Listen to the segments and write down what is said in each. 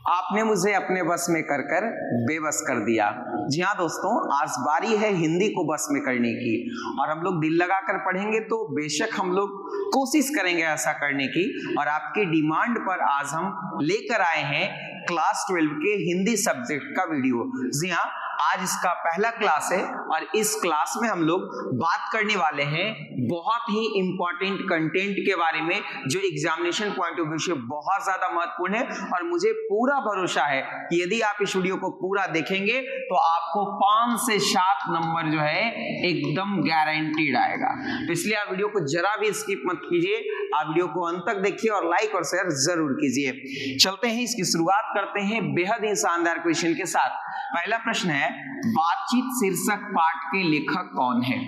आपने मुझे अपने बस में कर कर बेबस कर दिया। जी हाँ दोस्तों, आज बारी है हिंदी को बस में करने की और हम लोग दिल लगाकर पढ़ेंगे तो बेशक हम लोग कोशिश करेंगे ऐसा करने की। और आपकी डिमांड पर आज हम लेकर आए हैं क्लास 12 के हिंदी सब्जेक्ट का वीडियो। जी हाँ, आज इसका पहला क्लास है और इस क्लास में हम लोग बात करने वाले हैं बहुत ही इंपॉर्टेंट कंटेंट के बारे में जो एग्जामिनेशन पॉइंट ऑफ व्यू से बहुत ज्यादा महत्वपूर्ण है। और मुझे पूरा भरोसा है कि यदि आप इस वीडियो को पूरा देखेंगे तो आपको 5 से 7 नंबर जो है एकदम गारंटीड आएगा। तो इसलिए आप वीडियो को जरा भी स्किप मत कीजिए, आप वीडियो को अंत तक देखिए और लाइक और शेयर जरूर कीजिए। चलते हैं, इसकी शुरुआत करते हैं बेहद ही शानदार क्वेश्चन के साथ। पहला प्रश्न है, बातचीत शीर्षक पाठ के लेखक कौन है?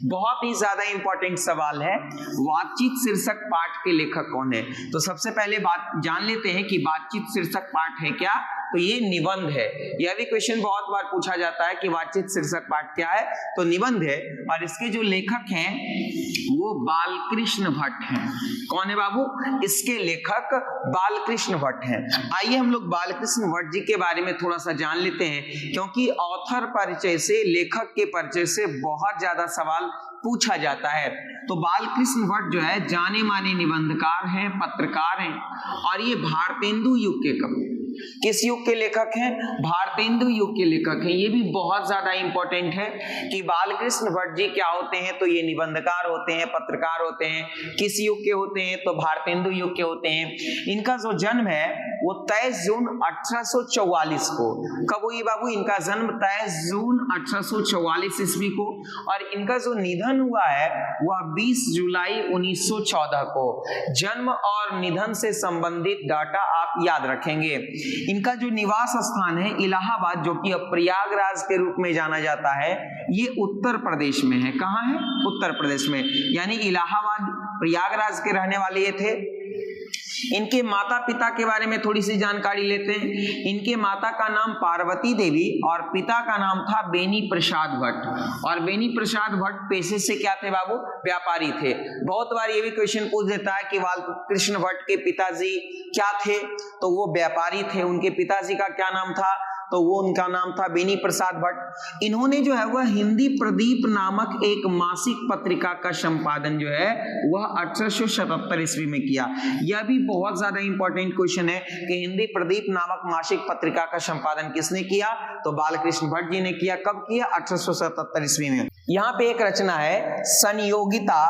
बहुत ही ज्यादा इंपॉर्टेंट सवाल है, बातचीत शीर्षक पाठ के लेखक कौन है? तो सबसे पहले बात जान लेते हैं कि बातचीत शीर्षक पाठ है क्या। तो ये निबंध है। यह भी क्वेश्चन बहुत बार पूछा जाता है कि बातचीत शीर्षक पाठ क्या है, तो निबंध है। और इसके जो लेखक हैं वो बालकृष्ण भट्ट हैं। कौन है बाबू? इसके लेखक बालकृष्ण भट्ट हैं। आइए हम लोग बालकृष्ण भट्ट जी के बारे में थोड़ा सा जान लेते हैं, क्योंकि ऑथर परिचय से, लेखक के परिचय से बहुत ज्यादा सवाल पूछा जाता है। तो बालकृष्ण भट्ट जो है जाने माने निबंधकार हैं, पत्रकार हैं और ये भारतेंदु युग के कवि। किस युग के लेखक हैं? भारतेंदु युग के लेखक हैं। ये भी बहुत ज्यादा इंपॉर्टेंट है कि बालकृष्ण भट्ट जी क्या होते हैं, तो ये निबंधकार होते हैं, पत्रकार होते हैं। किस युग के होते हैं? तो भारतेंदु युग के होते हैं। इनका जो जन्म है वो 23 जून 1844 को। कब हुई बाबू? इनका जन्म 23 जून 1844 ईस्वी को। और इनका जो निधन हुआ है वह 20 जुलाई 1914 को। जन्म और निधन से संबंधित डाटा आप याद रखेंगे। इनका जो निवास स्थान है इलाहाबाद, जो कि अब प्रयागराज के रूप में जाना जाता है, ये उत्तर प्रदेश में है। कहाँ है? उत्तर प्रदेश में। यानी इलाहाबाद, प्रयागराज के रहने वाले ये थे। इनके माता पिता के बारे में थोड़ी सी जानकारी लेते हैं। इनके माता का नाम पार्वती देवी और पिता का नाम था बेनी प्रसाद भट्ट। और बेनी प्रसाद भट्ट पेशे से क्या थे बाबू? व्यापारी थे। बहुत बार ये भी क्वेश्चन पूछ देता है कि बालकृष्ण भट्ट के पिताजी क्या थे, तो वो व्यापारी थे। उनके पिताजी का क्या नाम था? तो वो उनका नाम था बेनी प्रसाद भट्ट। इन्होंने जो है वह हिंदी प्रदीप नामक एक मासिक पत्रिका का संपादन जो है वह 1877 ईस्वी में किया। यह भी बहुत ज्यादा इंपॉर्टेंट क्वेश्चन है कि हिंदी प्रदीप नामक मासिक पत्रिका का संपादन किसने किया? तो बालकृष्ण भट्ट जी ने किया। कब किया? 1877 ईस्वी में। यहाँ पे एक रचना है संयोगिता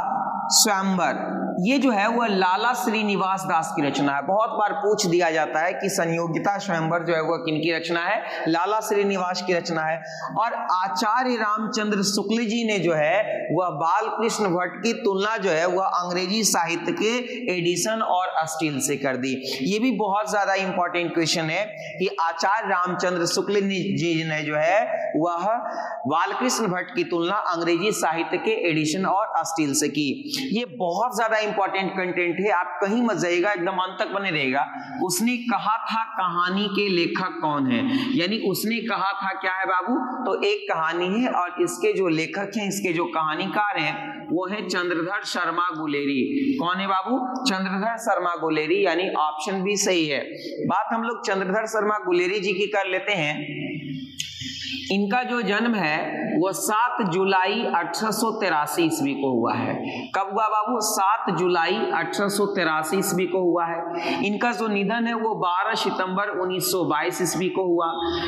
स्वयंवर। ये जो है वह लाला श्रीनिवास दास की रचना है। बहुत बार पूछ दिया जाता है कि संयोगिता स्वयंवर जो है वह किनकी रचना है? लाला श्रीनिवास की रचना है। और आचार्य रामचंद्र शुक्ल जी ने जो है वह बालकृष्ण भट्ट की तुलना जो है वह अंग्रेजी साहित्य के एडिशन और स्टील से कर दी। ये भी बहुत ज्यादा इंपॉर्टेंट क्वेश्चन है कि आचार्य रामचंद्र शुक्ल जी ने जो है वह बालकृष्ण भट्ट की तुलना अंग्रेजी साहित्य के एडिशन और स्टील से की। ये बहुत ज्यादा इंपॉर्टेंट कंटेंट है, आप कहीं मत जाइएगा, एकदम अंत तक बने रहेगा। उसने कहा था कहानी के लेखक कौन है? यानी उसने कहा था क्या है बाबू? तो एक कहानी है और इसके जो लेखक हैं, इसके जो कहानीकार हैं वो है चंद्रधर शर्मा गुलेरी। कौन है बाबू? चंद्रधर शर्मा गुलेरी, यानी ऑप्शन बी सही है। बात हम लोग चंद्रधर शर्मा गुलेरी जी की कर लेते हैं। इनका जो जन्म है वह 7 जुलाई 1883 ईस्वी को हुआ है। कब हुआ बाबू? 7 जुलाई 1883 ईस्वी को हुआ है। इनका जो निधन है वो 12 सितंबर 1922 ईस्वी को हुआ।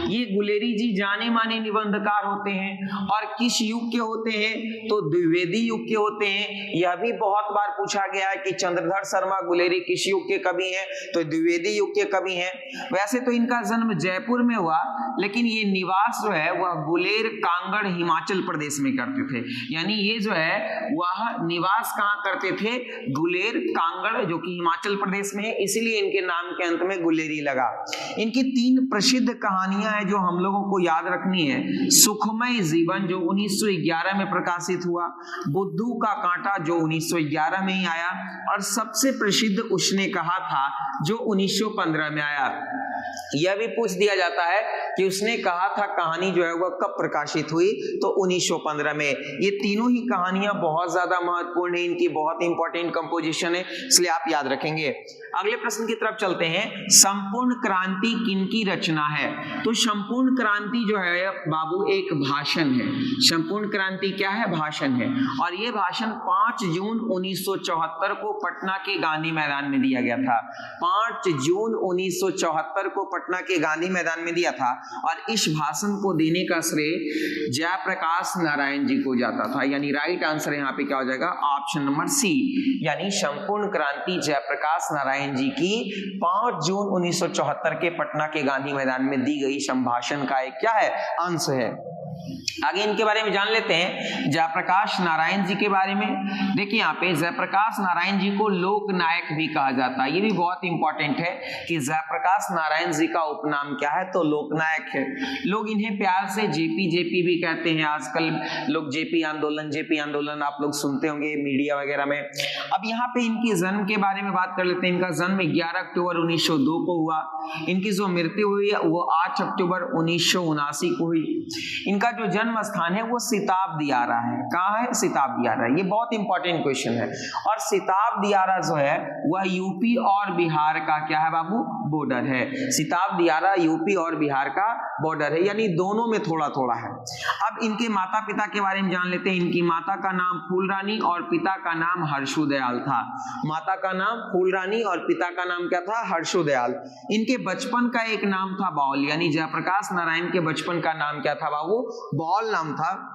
ये गुलेरी जी जाने माने निबंधकार होते हैं। और किस युग के होते हैं? तो द्विवेदी युग के होते हैं। यह भी बहुत बार पूछा गया है कि चंद्रधर शर्मा गुलेरी किस युग के कवि हैं? तो द्विवेदी युग के कवि हैं। वैसे तो इनका जन्म जयपुर में हुआ, लेकिन ये निवास जो है वह गुलेर कांगड़ हिमाचल प्रदेश में करते थे। यानी ये जो है वह निवास कहां करते थे? गुलेर कांगड़, जो कि हिमाचल प्रदेश में है, इसीलिए इनके नाम के अंत में गुलेरी लगा। इनकी 3 प्रसिद्ध कहानियां हैं जो हम लोगों को याद रखनी है। सुखमय जीवन जो 1911 में प्रकाशित हुआ, बुद्धू का कांटा जो 1911 में ही आया, और सबसे प्रसिद्ध उसने कहा था जो 1915 में आया। यह भी पूछ दिया जाता है कि उसने कहा था कहानी जो है वह कब प्रकाशित हुई, तो 1915 में। ये तीनों ही कहानियां बहुत ज्यादा महत्वपूर्ण है, इनकी बहुत इंपॉर्टेंट कंपोजिशन है, इसलिए आप याद रखेंगे। अगले प्रश्न की तरफ चलते हैं। संपूर्ण क्रांति किनकी रचना है? तो संपूर्ण क्रांति जो है बाबू एक भाषण है। संपूर्ण क्रांति क्या है? भाषण है। और ये भाषण 5 जून 1974 को पटना के गांधी मैदान में दिया गया था। 5 जून 1974 को पटना के गांधी मैदान में दिया था। और इस भाषण को देने का श्रेय जयप्रकाश नारायण जी को जाता था। यानी राइट आंसर यहाँ पे क्या हो जाएगा? ऑप्शन नंबर सी, यानी संपूर्ण क्रांति जयप्रकाश नारायण जी की 5 जून 1974 के पटना के गांधी मैदान में दी गई संभाषण का एक क्या है? अंश है। आगे इनके बारे में जान लेते हैं। जयप्रकाश नारायण जी के बारे में देखिए, यहाँ पे जयप्रकाश नारायण जी को लोक नायक भी कहा जाता है। ये भी बहुत इंपॉर्टेंट है कि जयप्रकाश नारायण जी का उपनाम क्या है? तो लोकनायक है। लोग इन्हें प्यार से जेपी जेपी भी कहते हैं। आजकल लोग जेपी आंदोलन आप लोग सुनते होंगे मीडिया वगैरह में। अब यहाँ पे इनकी जन्म के बारे में बात कर लेते हैं। इनका जन्म 11 अक्टूबर 1902 को हुआ। इनकी जो मृत्यु हुई है वो 8 अक्टूबर 1979 को हुई। इनका जो जन्म स्थान है वो सिताब दियारा है। कहाँ है? सिताब दियारा। ये बहुत इंपॉर्टेंट क्वेश्चन है। और सिताब दियारा जो है वह यूपी और बिहार का क्या है बाबू? बॉर्डर है। सिताब दियारा यूपी और बिहार का बॉर्डर है, यानी दोनों में थोड़ा थोड़ा है। अब इनके माता पिता के बारे में जान लेते हैं। इनकी माता का नाम फूलरानी और पिता का नाम हर्षोदयाल था। माता का नाम फूलरानी और पिता का नाम क्या था? हर्षोदयाल। इनके बचपन का एक नाम था बाउल, यानी जयप्रकाश नारायण के बचपन का नाम क्या था बाबू? बाउल नाम था।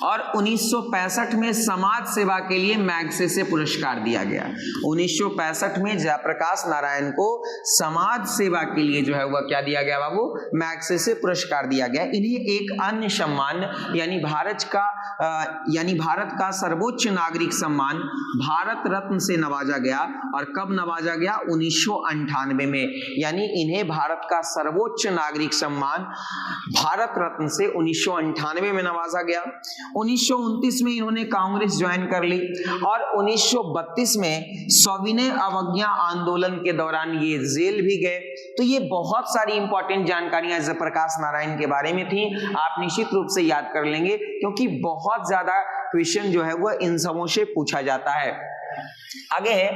और 1965 में समाज सेवा के लिए मैग्सेसे पुरस्कार दिया गया। 1965 में जयप्रकाश नारायण को समाज सेवा के लिए जो है वह क्या दिया गया बाबू? मैग्सेसे पुरस्कार दिया गया। इन्हें एक अन्य सम्मान यानी भारत का सर्वोच्च नागरिक सम्मान भारत रत्न से नवाजा गया। और कब नवाजा गया? 1998 में। यानी इन्हें भारत का सर्वोच्च नागरिक सम्मान भारत रत्न से 1998 में नवाजा गया। 1929 में इन्होंने कांग्रेस ज्वाइन कर ली। और 1932 में सविनय अवज्ञा आंदोलन के दौरान ये जेल भी गए। तो ये बहुत सारी इंपॉर्टेंट जानकारियां जयप्रकाश नारायण के बारे में थी। आप निश्चित रूप से याद कर लेंगे, क्योंकि बहुत ज्यादा क्वेश्चन जो है वह इन सबों से पूछा जाता है। आगे है,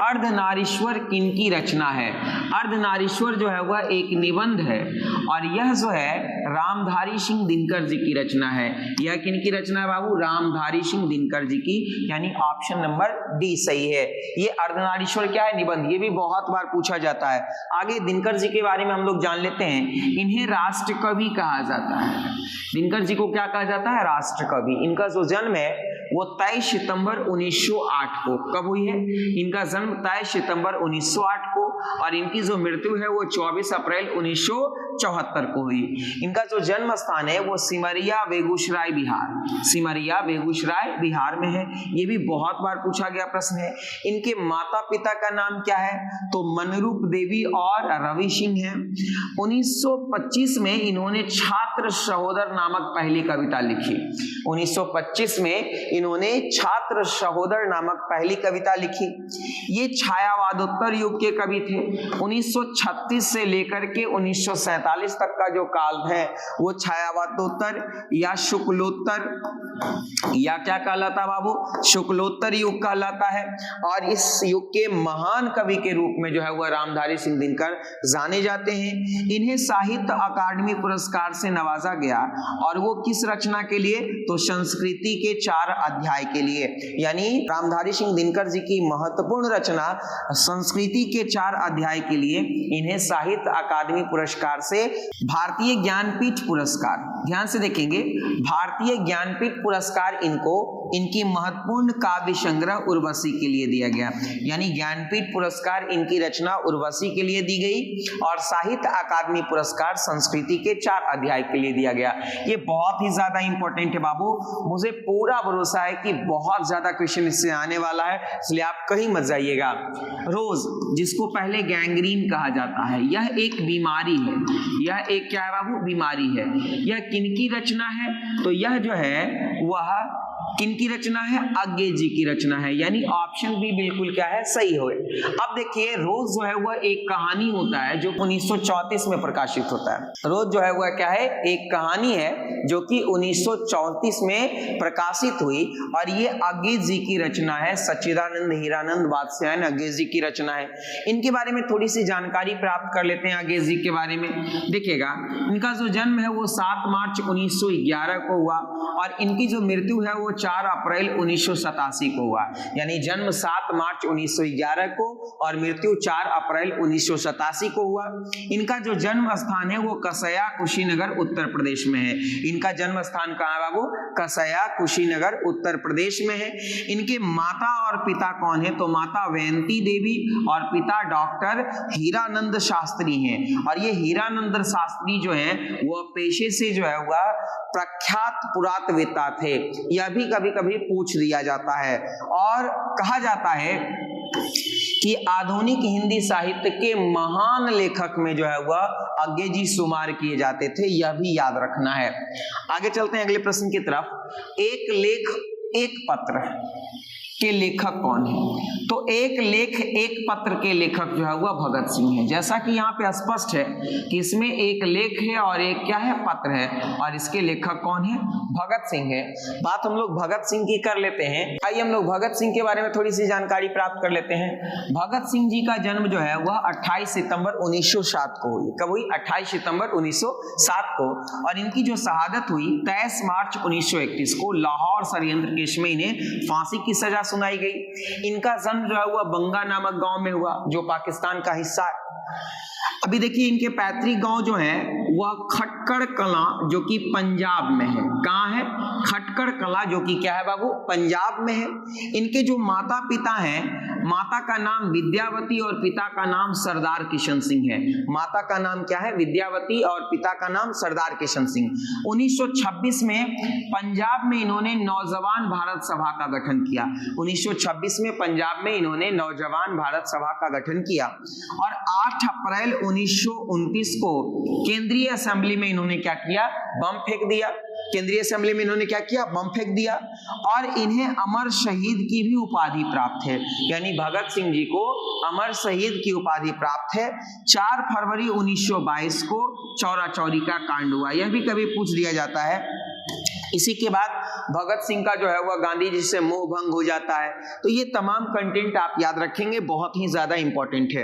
अर्धनारीश्वर किनकी रचना है? अर्धनारीश्वर जो है वह एक निबंध है। और यह जो है रामधारी सिंह दिनकर जी की रचना है। यह किनकी रचना है बाबू? रामधारी सिंह दिनकर जी की, यानी ऑप्शन नंबर डी सही है। ये अर्धनारीश्वर क्या है? निबंध। ये भी बहुत बार पूछा जाता है। आगे दिनकर जी के बारे में हम लोग जान लेते हैं। इन्हें राष्ट्र कवि कहा जाता है। दिनकर जी को क्या कहा जाता है? राष्ट्र कवि। इनका जो जन्म है वो 23 सितंबर 1908 को। कब हुई है? इनका जन्म 23 सितंबर 1908 को। और इनकी जो मृत्यु है वो 24 अप्रैल 1974 को हुई। इनका जो जन्म स्थान है वो सिमरिया बेगूसराय बिहार। सिमरिया बेगूसराय बिहार में है। ये भी बहुत बार पूछा गया प्रश्न है। इनके माता पिता का नाम क्या है? तो मनरूप देवी और रवि सिंह है। 1925 में इन्होंने छात्र सहोदर नामक पहली कविता लिखी। 1925 में इन्होंने छात्र सहोदर नामक पहली कविता लिखी। ये छायावादोत्तर युग के कवि थे। 1936 से लेकर के 1947 तक का जो काल है वो छायावादोत्तर या शुक्लोत्तर या क्या कहलाता बाबू? शुक्लोत्तर युग कहलाता है। और इस युग के महान कवि के रूप में जो है वह रामधारी सिंह दिनकर जाने जाते हैं। इन्हें साहित्य अकादमी पुरस्कार से नवाजा गया। और वो किस रचना के लिए? तो संस्कृति के 4 अध्याय के लिए। यानी रामधारी सिंह दिनकर जी की महत्वपूर्ण रचना संस्कृति के 4 अध्याय के लिए इन्हें साहित्य अकादमी पुरस्कार से भारतीय ज्ञानपीठ पुरस्कार, ध्यान से देखेंगे, भारतीय ज्ञानपीठ पुरस्कार इनको इनकी महत्वपूर्ण काव्य संग्रह उर्वशी के लिए दिया गया। यानी ज्ञानपीठ पुरस्कार इनकी रचना उर्वशी के लिए दी गई। और साहित्य अकादमी पुरस्कार संस्कृति के 4 अध्याय के लिए दिया गया। ये बहुत ही ज्यादा इंपॉर्टेंट है बाबू। मुझे पूरा भरोसा है कि बहुत ज्यादा क्वेश्चन इससे आने वाला है, इसलिए आप कहीं मत जाइएगा। रोज, जिसको पहले गैंग्रीन कहा जाता है, यह एक बीमारी है। यह एक क्या है बाबू? बीमारी है। यह किनकी रचना है? तो यह जो है वह किनकी रचना है? अज्ञे जी की रचना है, यानी ऑप्शन बी बिल्कुल क्या है? सही हो। अब देखिए रोज जो है वह एक कहानी होता है जो 1934 में प्रकाशित होता है। रोज जो है वह क्या है? एक कहानी है जो कि 1934 में प्रकाशित हुई और ये अज्ञे जी की रचना है। सच्चिदानंद हीरानंद वात्स्यायन अज्ञे जी की रचना है। इनके बारे में थोड़ी सी जानकारी प्राप्त कर लेते हैं। अज्ञे जी के बारे में देखिएगा, इनका जो जन्म है वो 7 मार्च 1911 को हुआ और इनकी जो मृत्यु है वो 4 अप्रैल 1987 को हुआ। यानी जन्म 7 मार्च 1911 को और मृत्यु 4 अप्रैल 1987 को हुआ। इनका जो जन्म स्थान है वो कसया कुशीनगर उत्तर प्रदेश में है। इनका जन्म स्थान कहाँ है बाबू? कसया कुशीनगर उत्तर प्रदेश में है। इनके माता और पिता कौन है? तो माता वयंती देवी और पिता डॉक्टर हीरानंद शास्त्री हैं। और ये हीरानंद शास्त्री जो है वो पेशे से जो है वह प्रख्यात पुरातत्ववेत्ता थे। यह भी कभी कभी पूछ दिया जाता है और कहा जाता है कि आधुनिक हिंदी साहित्य के महान लेखक में जो है वह अज्ञे जी शुमार किए जाते थे। यह भी याद रखना है। आगे चलते हैं अगले प्रश्न की तरफ। एक लेख एक पत्र के लेखक कौन है? तो एक लेख एक पत्र के लेखक जो है वह भगत सिंह है। जैसा कि यहाँ पे स्पष्ट है कि इसमें एक लेख है और एक क्या है? पत्र है। और इसके लेखक कौन है? भगत सिंह है। बात हम लोग भगत सिंह की कर लेते हैं। आइए हम लोग भगत सिंह के बारे में थोड़ी सी जानकारी प्राप्त कर लेते हैं। भगत सिंह जी का जन्म जो है वह 28 सितंबर 1907 को हुई। कब हुई? 28 सितंबर 1907 को। और इनकी जो शहादत हुई 23 मार्च 1931 को लाहौर षड्यंत्र केस में इन्हें फांसी की सजा सुनाई गई। इनका जन्म जो है वह बंगा नामक गांव में हुआ जो पाकिस्तान का हिस्सा है। अभी देखिए इनके पैतृक गांव जो है वह खटकड़ कला जो कि पंजाब में है। कहाँ है? खटकड़ कला जो कि क्या है बाबू? पंजाब में है। इनके जो माता पिता हैं, माता का नाम विद्यावती और पिता का नाम सरदार किशन सिंह है। माता का नाम क्या है? विद्यावती और पिता का नाम सरदार किशन सिंह। 1926 में पंजाब में इन्होंने नौजवान भारत सभा का गठन किया। 1926 में पंजाब में इन्होंने नौजवान भारत सभा का गठन किया और 8 अप्रैल 1929 को केंद्रीय असेंबली में इन्होंने क्या किया? बम फेंक दिया। केंद्रीय असेंबली में इन्होंने क्या किया? बम फेंक दिया। और इन्हें अमर शहीद की भी उपाधि प्राप्त है। यानी भगत सिंह जी को अमर शहीद की उपाधि प्राप्त है। 4 फरवरी 1922 को चौरा चौरी का कांड हुआ। यह भी कभी पूछ दिया जाता है। इसी के बाद भगत सिंह का जो है वह गांधी जी से मोह भंग हो जाता है। तो ये तमाम कंटेंट आप याद रखेंगे, बहुत ही ज्यादा इंपॉर्टेंट है।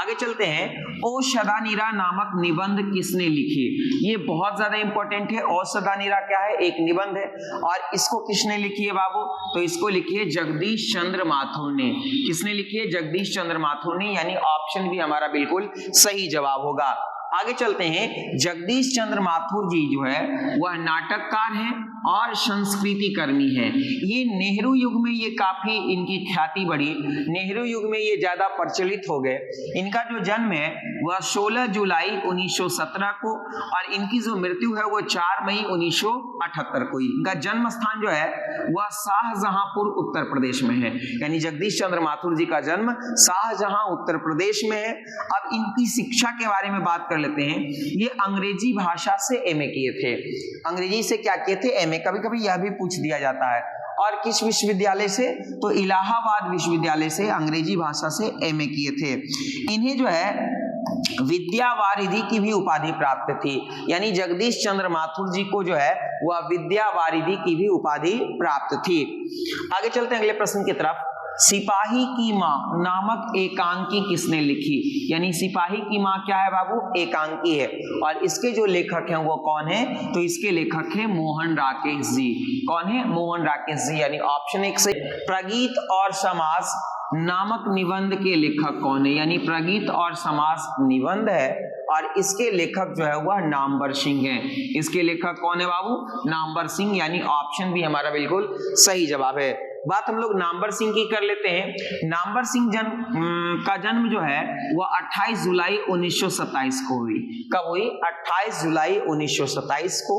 आगे चलते हैं। ओ सदानीरा नामक निबंध किसने लिखी? ये बहुत ज्यादा इंपॉर्टेंट है। ओ सदानीरा क्या है? एक निबंध है। और इसको किसने लिखी है बाबू? तो इसको लिखी है जगदीश चंद्र माथुर ने। किसने लिखी है? जगदीश चंद्र माथुर ने। यानी ऑप्शन भी हमारा बिल्कुल सही जवाब होगा। आगे चलते हैं। जगदीश चंद्र माथुर जी जो है वह नाटककार हैं और संस्कृति कर्मी है। ये नेहरू युग में ये काफी इनकी ख्याति बढ़ी। नेहरू युग में ये ज्यादा प्रचलित हो गए। इनका जो जन्म है वह 16 जुलाई 1917 को और इनकी जो मृत्यु है वो 4 मई 1978 को। इनका जन्म स्थान जो है वह शाहजहांपुर उत्तर प्रदेश में है। यानी जगदीश चंद्र माथुर जी का जन्म शाहजहां उत्तर प्रदेश में है। अब इनकी शिक्षा के बारे में बात कर लेते हैं। ये अंग्रेजी भाषा से एमए किए थे। अंग्रेजी से क्या किए थे? एमए। कभी कभी यह भी पूछ दिया जाता है। और किस विश्वविद्यालय से? तो इलाहाबाद विश्वविद्यालय से अंग्रेजी भाषा से एमए किए थे। इन्हें जो है विद्या वारिधि की भी उपाधि प्राप्त थी। यानी जगदीश चंद्र माथुर जी को जो है वह विद्या वारिधि की भी उपाधि प्राप्त थी। आगे चलते हैं अगले प्रश्न की तरफ। सिपाही की मां नामक एकांकी किसने लिखी? यानी सिपाही की मां क्या है बाबू? एकांकी है। और इसके जो लेखक हैं वो कौन है? तो इसके लेखक है मोहन राकेश जी। कौन है? मोहन राकेश जी। यानी ऑप्शन 1 से। प्रगीत और समास नामक निबंध के लेखक कौन है? यानी प्रगीत और समास निबंध है और इसके लेखक जो है वह नामवर सिंह है। इसके लेखक कौन है बाबू? नामवर सिंह। यानी ऑप्शन भी हमारा बिल्कुल सही जवाब है। बात हम लोग नामवर सिंह की कर लेते हैं। नामवर सिंह का जन्म जो है वह 28 जुलाई 1927 को हुई। कब हुई? 28 जुलाई 1927 को।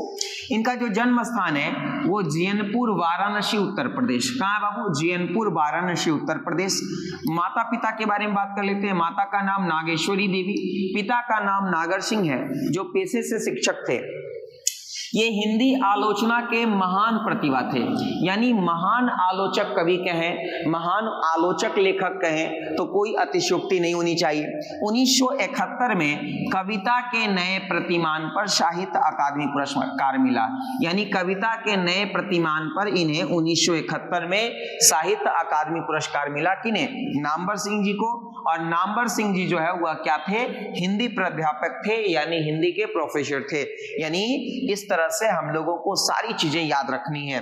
इनका जो जन्म स्थान है वो जीयनपुर वाराणसी उत्तर प्रदेश। कहाँ है बाबू? जीयनपुर वाराणसी उत्तर प्रदेश। माता पिता के बारे में बात कर लेते हैं। माता का नाम नागेश्वरी देवी, पिता का नाम नागर सिंह है जो पेशे से शिक्षक थे। ये हिंदी आलोचना के महान प्रतिभा थे, यानी महान आलोचक कवि कहें, महान आलोचक लेखक कहें तो कोई अतिशयोक्ति नहीं होनी चाहिए। 1971 में कविता के नए प्रतिमान पर साहित्य अकादमी पुरस्कार मिला, यानी कविता के नए प्रतिमान पर इन्हें 1971 में साहित्य अकादमी पुरस्कार मिला। किन्हें? नामवर सिंह जी को। और नामवर सिंह जी जो है वह क्या थे? हिंदी प्राध्यापक थे, यानी हिंदी के प्रोफेसर थे। यानी इस तरह से हम लोगों को सारी चीजें याद रखनी है।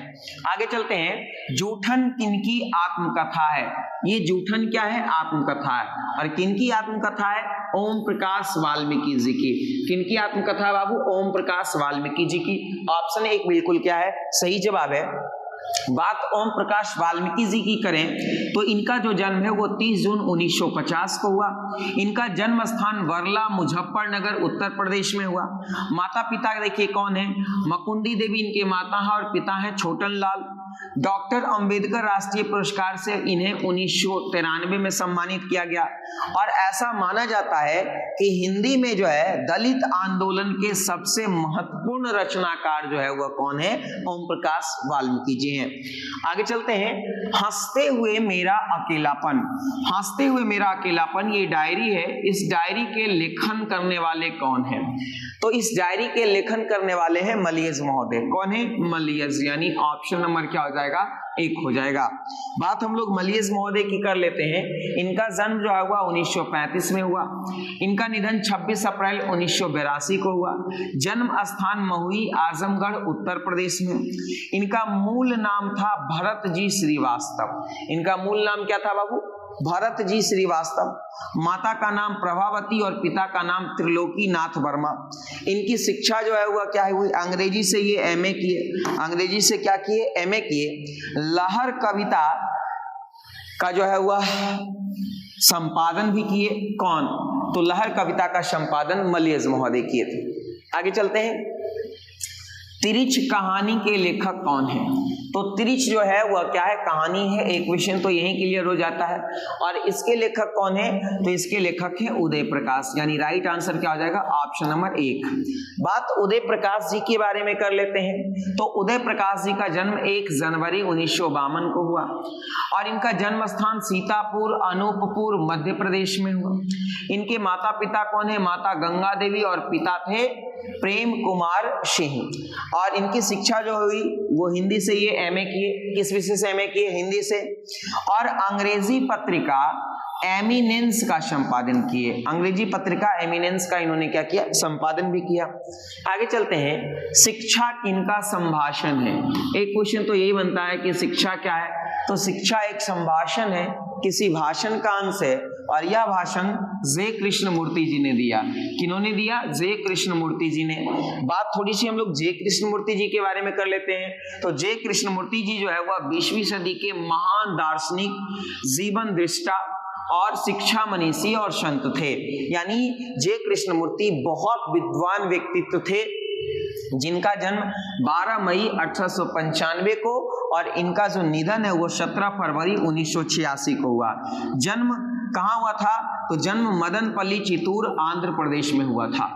आगे चलते हैं। जूठन किनकी आत्मकथा है? ये जूठन क्या है? आत्मकथा है। और किनकी आत्मकथा है? ओम प्रकाश वाल्मीकि जी की। किनकी आत्मकथा है बाबू? ओम प्रकाश वाल्मीकि जी की। ऑप्शन एक बिल्कुल क्या है? सही जवाब है। बात ओम प्रकाश वाल्मीकि जी की करें तो इनका जो जन्म है वो 30 जून 1950 को हुआ। इनका जन्म स्थान वर्ला मुजफ्फरनगर उत्तर प्रदेश में हुआ। माता पिता देखिए कौन है? मकुंदी देवी इनके माता है और पिता है छोटन लाल। डॉक्टर अंबेडकर राष्ट्रीय पुरस्कार से इन्हें 1993 में सम्मानित किया गया। और ऐसा माना जाता है कि हिंदी में जो है दलित आंदोलन के सबसे महत्वपूर्ण रचनाकार जो है वह कौन है? ओम प्रकाश वाल्मीकि जी हैं। आगे चलते हैं। हंसते हुए मेरा अकेलापन। हंसते हुए मेरा अकेलापन ये डायरी है। इस डायरी के लेखन करने वाले कौन है? तो इस डायरी के लेखन करने वाले हैं मलियज महोदय। कौन है? मलियज, यानी ऑप्शन नंबर क्या हो जाएगा? एक हो जाएगा। बात हम लोग मलियज महोदय की कर लेते हैं। इनका जन्म जो है हुआ 1935 में हुआ। इनका निधन 26 अप्रैल 1982 को हुआ। जन्म स्थान महुई आजमगढ़ उत्तर प्रदेश में। इनका मूल नाम था भरत जी श्रीवास्तव। इनका मूल नाम क्या था बाबू? भरत जी श्रीवास्तव। माता का नाम प्रभावती और पिता का नाम त्रिलोकी नाथ वर्मा। इनकी शिक्षा जो है वह क्या है? हुई अंग्रेजी से ये एमए किए। अंग्रेजी से क्या किए? एमए किए। लहर कविता का जो है वह संपादन भी किए। कौन? तो लहर कविता का संपादन मलियज महोदय किए थे। आगे चलते हैं। तिरिच कहानी के लेखक कौन है? तो तिरिच जो है वह क्या है? कहानी है। एक क्वेश्चन तो यही क्लियर हो जाता है। और इसके लेखक कौन है? तो इसके लेखक हैं उदय प्रकाश, यानी राइट आंसर क्या हो जाएगा? Option number 1। बात उदय प्रकाश जी के बारे में कर लेते हैं। तो उदय प्रकाश जी का जन्म 1 जनवरी 1952 को हुआ और इनका जन्म स्थान सीतापुर अनूपपुर मध्य प्रदेश में हुआ। इनके माता पिता कौन है? माता गंगा देवी और पिता थे प्रेम कुमार सिंह। और इनकी शिक्षा जो हुई वो हिंदी से ये एमए किए। किस विषय से एमए किए? हिंदी से। और अंग्रेजी पत्रिका एमिनेंस का संपादन किए। अंग्रेजी पत्रिका एमिनेंस का इन्होंने क्या किया? संपादन भी किया। आगे चलते हैं। शिक्षा किनका संभाषण है? एक क्वेश्चन तो यही बनता है कि शिक्षा क्या है? तो शिक्षा एक संभाषण है, किसी भाषण का अंश है। और यह भाषण जे कृष्णमूर्ति जी ने दिया। किन्होंने दिया? जे कृष्णमूर्ति जी ने। बात थोड़ी सी हम लोग जे कृष्णमूर्ति जी के बारे में कर लेते हैं। तो जे कृष्णमूर्ति जी जो है वह 20वीं सदी के महान दार्शनिक, जीवन दृष्टा और शिक्षा मनीषी और संत थे। यानी जे कृष्णमूर्ति बहुत विद्वान व्यक्तित्व थे, जिनका जन्म 12 मई 1895 को और इनका जो निधन है वो 17 फरवरी 1986 को हुआ। जन्म कहाँ हुआ था? तो जन्म मदनपल्ली चित्तूर आंध्र प्रदेश में हुआ था।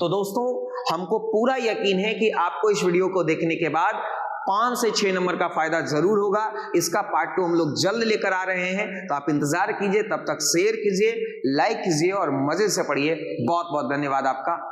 तो दोस्तों हमको पूरा यकीन है कि आपको इस वीडियो को देखने के बाद 5 से 6 नंबर का फायदा जरूर होगा। इसका पार्ट 2 हम लोग जल्द लेकर आ रहे हैं, तो आप इंतजार कीजिए। तब तक शेयर कीजिए, लाइक कीजिए और मजे से पढ़िए। बहुत बहुत धन्यवाद आपका।